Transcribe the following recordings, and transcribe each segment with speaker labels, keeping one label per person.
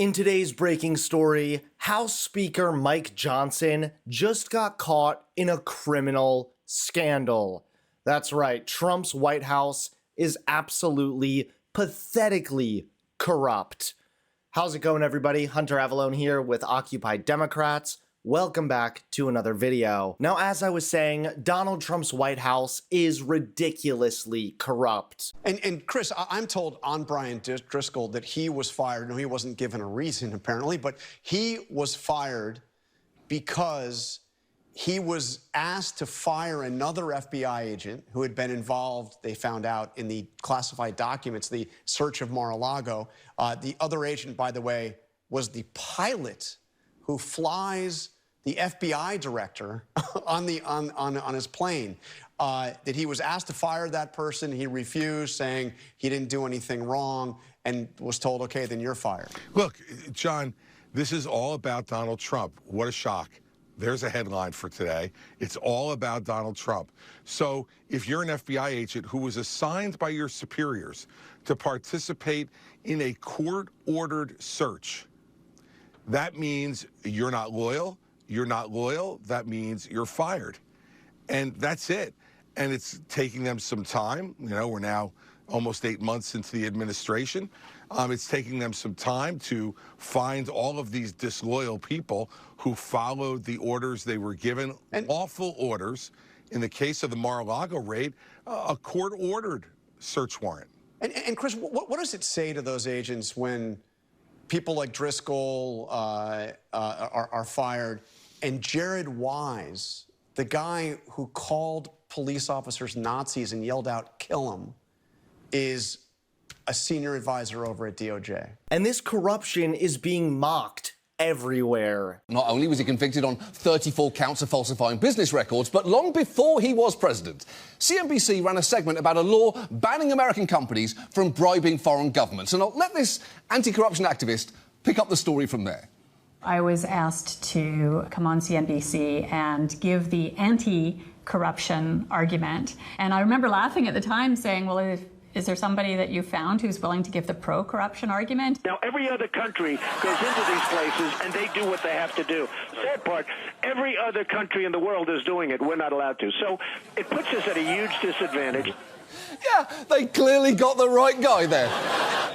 Speaker 1: In today's breaking story, House Speaker Mike Johnson just got caught in a criminal scandal. That's right, Trump's White House is absolutely pathetically corrupt. How's it going, everybody? Hunter Avallone here with Occupy Democrats. Welcome back to another video. Now, as I was saying, Donald Trump's White House is ridiculously corrupt.
Speaker 2: And Chris, I'm told on Brian Driscoll that he was fired. No, he wasn't given a reason, apparently, but he was fired because he was asked to fire another FBI agent who had been involved, they found out, in the classified documents, the search of Mar-a-Lago. The other agent, by the way, was the pilot who flies the FBI director on his plane. That he was asked to fire that person. He refused, saying he didn't do anything wrong, and was told, okay, then you're fired.
Speaker 3: Look, John, this is all about Donald Trump. What a shock. There's a headline for today. It's all about Donald Trump. So if you're an FBI agent who was assigned by your superiors to participate in a court-ordered search, that means you're not loyal. You're not loyal. That means you're fired. And that's it. And it's taking them some time. You know, we're now almost 8 months into the administration. It's taking them some time to find all of these disloyal people who followed the orders they were given, lawful orders. In the case of the Mar-a-Lago raid, a court-ordered search warrant.
Speaker 2: And Chris, what does it say to those agents when people like Driscoll are fired, and Jared Wise, the guy who called police officers Nazis and yelled out, "Kill them," is a senior advisor over at DOJ?
Speaker 1: And this corruption is being mocked everywhere.
Speaker 4: Not only was he convicted on 34 counts of falsifying business records, but long before he was president, CNBC ran a segment about a law banning American companies from bribing foreign governments. And I'll let this anti-corruption activist pick up the story from there.
Speaker 5: I was asked to come on CNBC and give the anti-corruption argument. And I remember laughing at the time, saying, well, is there somebody that you found who's willing to give the pro-corruption argument?
Speaker 6: Now, every other country goes into these places and they do what they have to do. Sad part, every other country in the world is doing it. We're not allowed to. So it puts us at a huge disadvantage.
Speaker 4: Yeah, they clearly got the right guy there.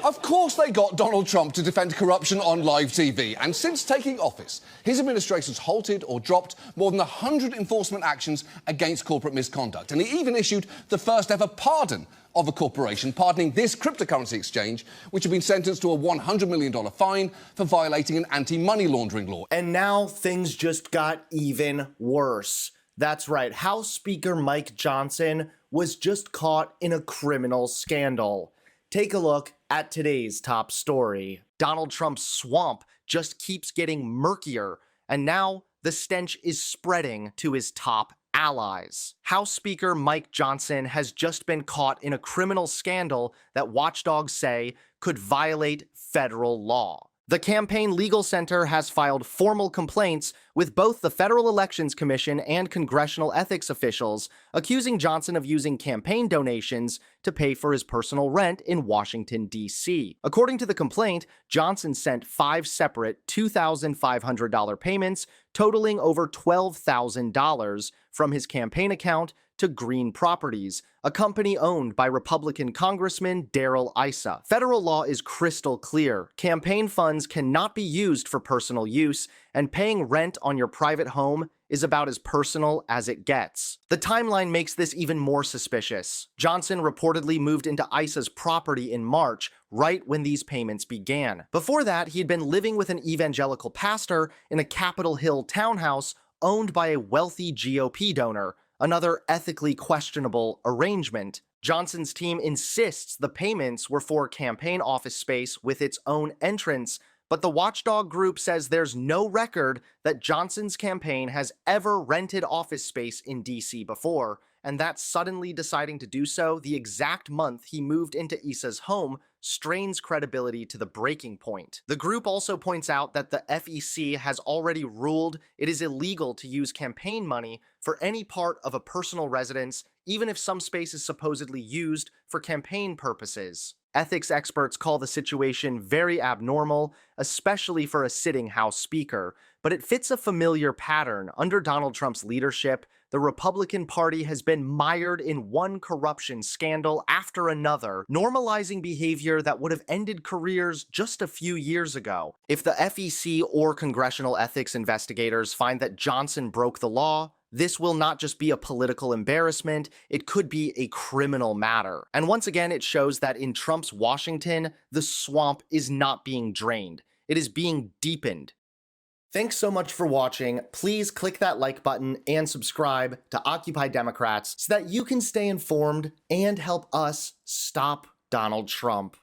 Speaker 4: Of course they got Donald Trump to defend corruption on live TV. And since taking office, his administration's halted or dropped more than 100 enforcement actions against corporate misconduct. And he even issued the first ever pardon of a corporation, pardoning this cryptocurrency exchange, which had been sentenced to a $100 million fine for violating an anti-money laundering law.
Speaker 1: And now things just got even worse. That's right, House Speaker Mike Johnson was just caught in a criminal scandal. Take a look at today's top story. Donald Trump's swamp just keeps getting murkier, and now the stench is spreading to his top allies. House Speaker Mike Johnson has just been caught in a criminal scandal that watchdogs say could violate federal law. The Campaign Legal Center has filed formal complaints with both the Federal Elections Commission and congressional ethics officials, accusing Johnson of using campaign donations to pay for his personal rent in Washington, D.C. According to the complaint, Johnson sent 5 separate $2,500 payments totaling over $12,000 from his campaign account to Green Properties, a company owned by Republican Congressman Darrell Issa. Federal law is crystal clear. Campaign funds cannot be used for personal use, and paying rent on your private home is about as personal as it gets. The timeline makes this even more suspicious. Johnson reportedly moved into Issa's property in March, right when these payments began. Before that, he'd been living with an evangelical pastor in a Capitol Hill townhouse owned by a wealthy GOP donor, another ethically questionable arrangement. Johnson's team insists the payments were for campaign office space with its own entrance, but the watchdog group says there's no record that Johnson's campaign has ever rented office space in D.C. before, and that suddenly deciding to do so the exact month he moved into Issa's home strains credibility to the breaking point. The group also points out that the FEC has already ruled it is illegal to use campaign money for any part of a personal residence, even if some space is supposedly used for campaign purposes. Ethics experts call the situation very abnormal, especially for a sitting House Speaker, but it fits a familiar pattern. Under Donald Trump's leadership, the Republican Party has been mired in one corruption scandal after another, normalizing behavior that would have ended careers just a few years ago. If the FEC or congressional ethics investigators find that Johnson broke the law, this will not just be a political embarrassment, it could be a criminal matter. And once again, it shows that in Trump's Washington, the swamp is not being drained. It is being deepened. Thanks so much for watching. Please click that like button and subscribe to Occupy Democrats so that you can stay informed and help us stop Donald Trump.